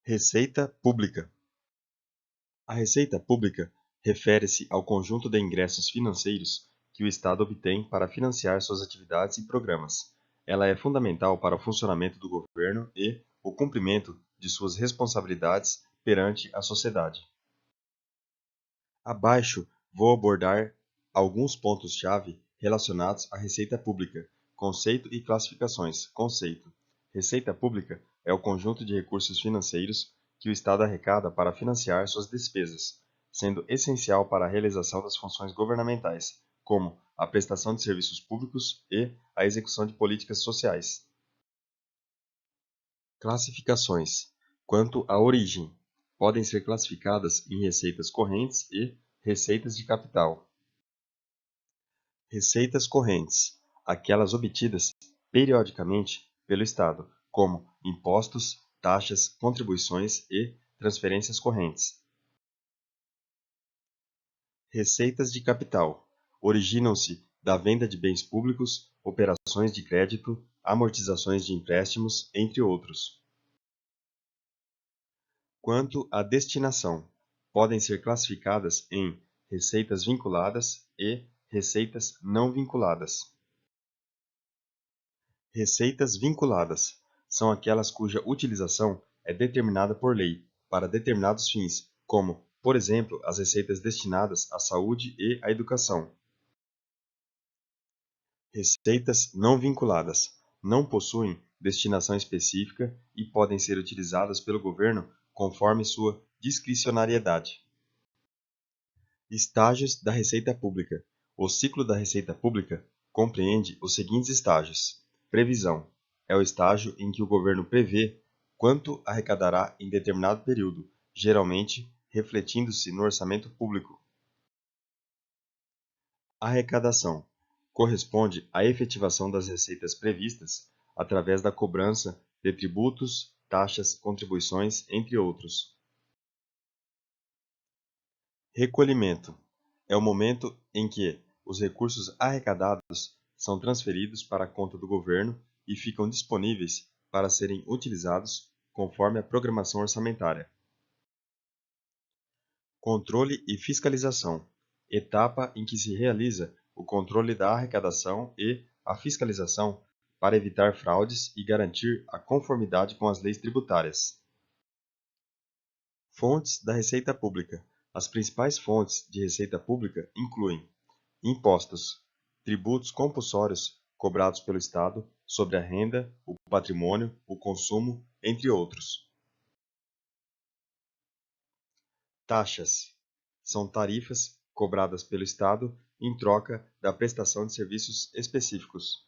Receita pública. A receita pública refere-se ao conjunto de ingressos financeiros que o Estado obtém para financiar suas atividades e programas. Ela é fundamental para o funcionamento do governo e o cumprimento de suas responsabilidades perante a sociedade. Abaixo vou abordar alguns pontos-chave relacionados à receita pública. Conceito e classificações. Conceito. Receita pública é o conjunto de recursos financeiros que o Estado arrecada para financiar suas despesas, sendo essencial para a realização das funções governamentais, como a prestação de serviços públicos e a execução de políticas sociais. Classificações. Quanto à origem, podem ser classificadas em receitas correntes e receitas de capital. Receitas correntes, aquelas obtidas periodicamente pelo Estado, como impostos, taxas, contribuições e transferências correntes. Receitas de capital, originam-se da venda de bens públicos, operações de crédito, amortizações de empréstimos, entre outros. Quanto à destinação, podem ser classificadas em receitas vinculadas e receitas não vinculadas. Receitas vinculadas são aquelas cuja utilização é determinada por lei para determinados fins, como, por exemplo, as receitas destinadas à saúde e à educação. Receitas não vinculadas não possuem destinação específica e podem ser utilizadas pelo governo conforme sua discricionariedade. Estágios da Receita Pública. O ciclo da Receita Pública compreende os seguintes estágios. Previsão. É o estágio em que o governo prevê quanto arrecadará em determinado período, geralmente refletindo-se no orçamento público. Arrecadação. Corresponde à efetivação das receitas previstas através da cobrança de tributos, taxas, contribuições, entre outros. Recolhimento. É o momento em que os recursos arrecadados são transferidos para a conta do governo e ficam disponíveis para serem utilizados conforme a programação orçamentária. Controle e fiscalização. Etapa em que se realiza o controle da arrecadação e a fiscalização para evitar fraudes e garantir a conformidade com as leis tributárias. Fontes da Receita Pública. As principais fontes de receita pública incluem impostos, tributos compulsórios cobrados pelo Estado sobre a renda, o patrimônio, o consumo, entre outros. Taxas. São tarifas cobradas pelo Estado em troca da prestação de serviços específicos.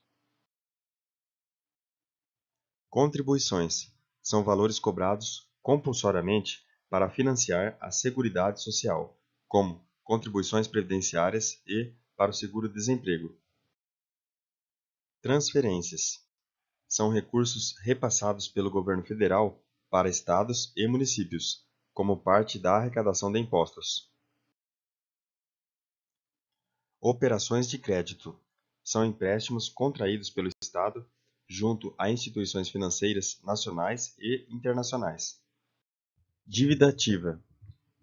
Contribuições. São valores cobrados compulsoriamente para financiar a Seguridade Social, como contribuições previdenciárias e para o seguro-desemprego. Transferências. São recursos repassados pelo governo federal para estados e municípios, como parte da arrecadação de impostos. Operações de crédito. São empréstimos contraídos pelo Estado junto a instituições financeiras nacionais e internacionais. Dívida ativa.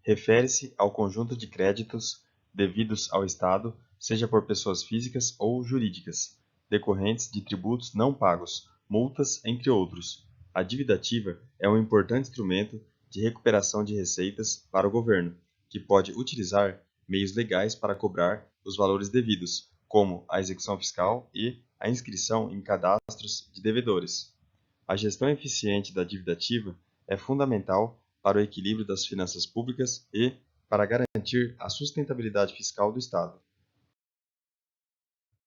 Refere-se ao conjunto de créditos devidos ao Estado, seja por pessoas físicas ou jurídicas, decorrentes de tributos não pagos, multas, entre outros. A dívida ativa é um importante instrumento de recuperação de receitas para o governo, que pode utilizar meios legais para cobrar os valores devidos, como a execução fiscal e a inscrição em cadastros de devedores. A gestão eficiente da dívida ativa é fundamental para o equilíbrio das finanças públicas e para garantir a sustentabilidade fiscal do Estado.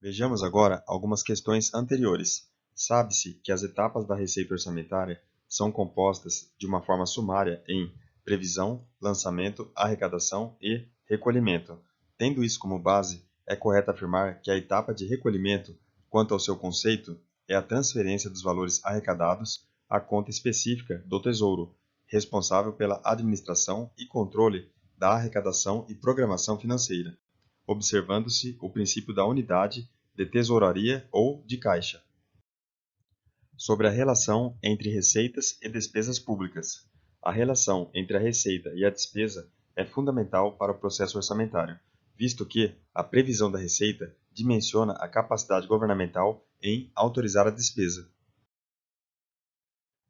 Vejamos agora algumas questões anteriores. Sabe-se que as etapas da receita orçamentária são compostas de uma forma sumária em previsão, lançamento, arrecadação e recolhimento. Tendo isso como base, é correto afirmar que a etapa de recolhimento, quanto ao seu conceito, é a transferência dos valores arrecadados à conta específica do Tesouro, responsável pela administração e controle da arrecadação e programação financeira, observando-se o princípio da unidade de tesouraria ou de caixa. Sobre a relação entre receitas e despesas públicas. A relação entre a receita e a despesa é fundamental para o processo orçamentário, visto que a previsão da receita dimensiona a capacidade governamental em autorizar a despesa.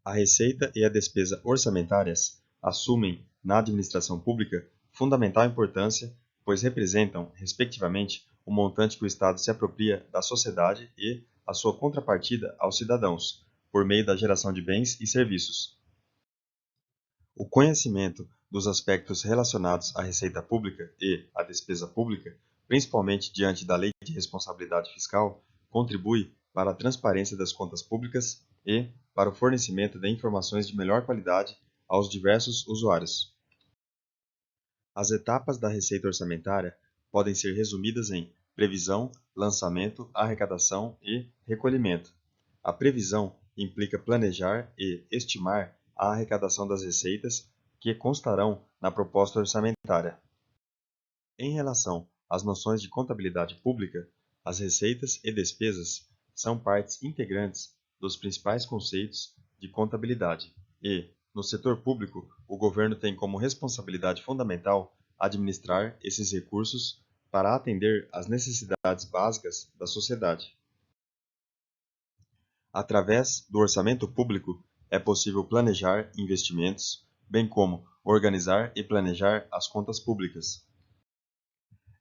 A receita e a despesa orçamentárias assumem, na administração pública, fundamental importância, pois representam, respectivamente, o montante que o Estado se apropria da sociedade e a sua contrapartida aos cidadãos, por meio da geração de bens e serviços. O conhecimento dos aspectos relacionados à receita pública e à despesa pública, principalmente diante da Lei de Responsabilidade Fiscal, contribui para a transparência das contas públicas e para o fornecimento de informações de melhor qualidade aos diversos usuários. As etapas da receita orçamentária podem ser resumidas em previsão, lançamento, arrecadação e recolhimento. A previsão implica planejar e estimar a arrecadação das receitas que constarão na proposta orçamentária. Em relação às noções de contabilidade pública, as receitas e despesas são partes integrantes dos principais conceitos de contabilidade e, no setor público, o governo tem como responsabilidade fundamental administrar esses recursos para atender às necessidades básicas da sociedade. Através do orçamento público, é possível planejar investimentos, bem como organizar e planejar as contas públicas.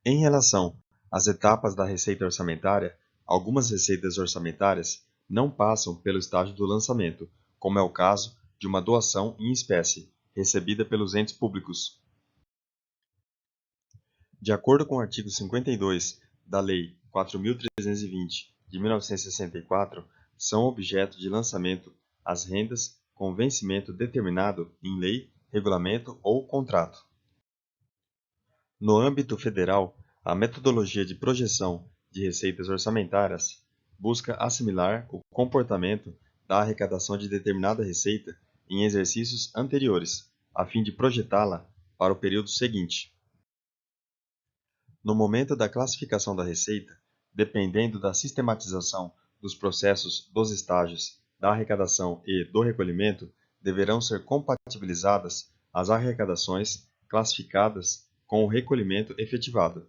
Em relação às etapas da receita orçamentária, algumas receitas orçamentárias não passam pelo estágio do lançamento, como é o caso de uma doação em espécie, recebida pelos entes públicos. De acordo com o artigo 52 da Lei 4.320, de 1964, são objeto de lançamento as rendas com vencimento determinado em lei, regulamento ou contrato. No âmbito federal, a metodologia de projeção de receitas orçamentárias busca assimilar o comportamento da arrecadação de determinada receita em exercícios anteriores, a fim de projetá-la para o período seguinte. No momento da classificação da receita, dependendo da sistematização dos processos dos estágios da arrecadação e do recolhimento, deverão ser compatibilizadas as arrecadações classificadas com o recolhimento efetivado.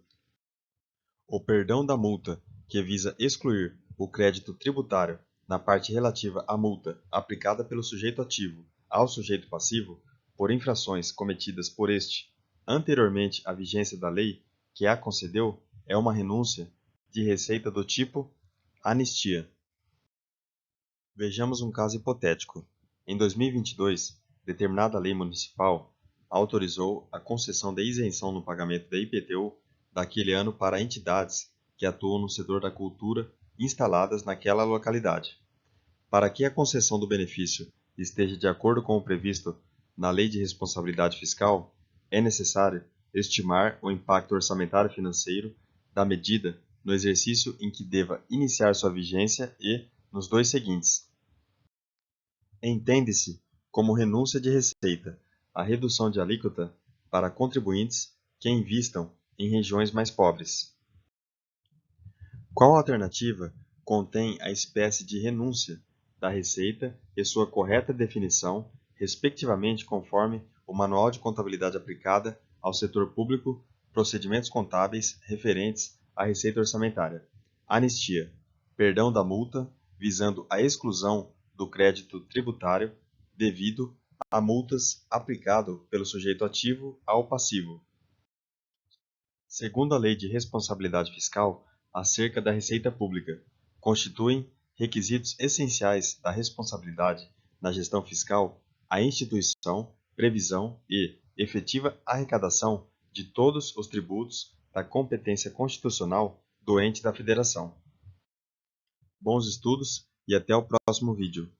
O perdão da multa, que visa excluir o crédito tributário na parte relativa à multa aplicada pelo sujeito ativo ao sujeito passivo por infrações cometidas por este anteriormente à vigência da lei que a concedeu, é uma renúncia de receita do tipo anistia. Vejamos um caso hipotético. Em 2022, determinada lei municipal autorizou a concessão de isenção no pagamento da IPTU daquele ano para entidades que atuam no setor da cultura instaladas naquela localidade. Para que a concessão do benefício esteja de acordo com o previsto na Lei de Responsabilidade Fiscal, é necessário estimar o impacto orçamentário financeiro da medida no exercício em que deva iniciar sua vigência e nos dois seguintes. Entende-se como renúncia de receita a redução de alíquota para contribuintes que invistam em regiões mais pobres. Qual alternativa contém a espécie de renúncia da receita e sua correta definição, respectivamente conforme o Manual de Contabilidade Aplicada ao Setor Público, procedimentos contábeis referentes à receita orçamentária. Anistia, perdão da multa, visando a exclusão do crédito tributário devido a multas aplicado pelo sujeito ativo ao passivo. Segundo a Lei de Responsabilidade Fiscal, acerca da receita pública, constituem requisitos essenciais da responsabilidade na gestão fiscal a instituição, previsão e efetiva arrecadação de todos os tributos da competência constitucional do ente da Federação. Bons estudos e até o próximo vídeo.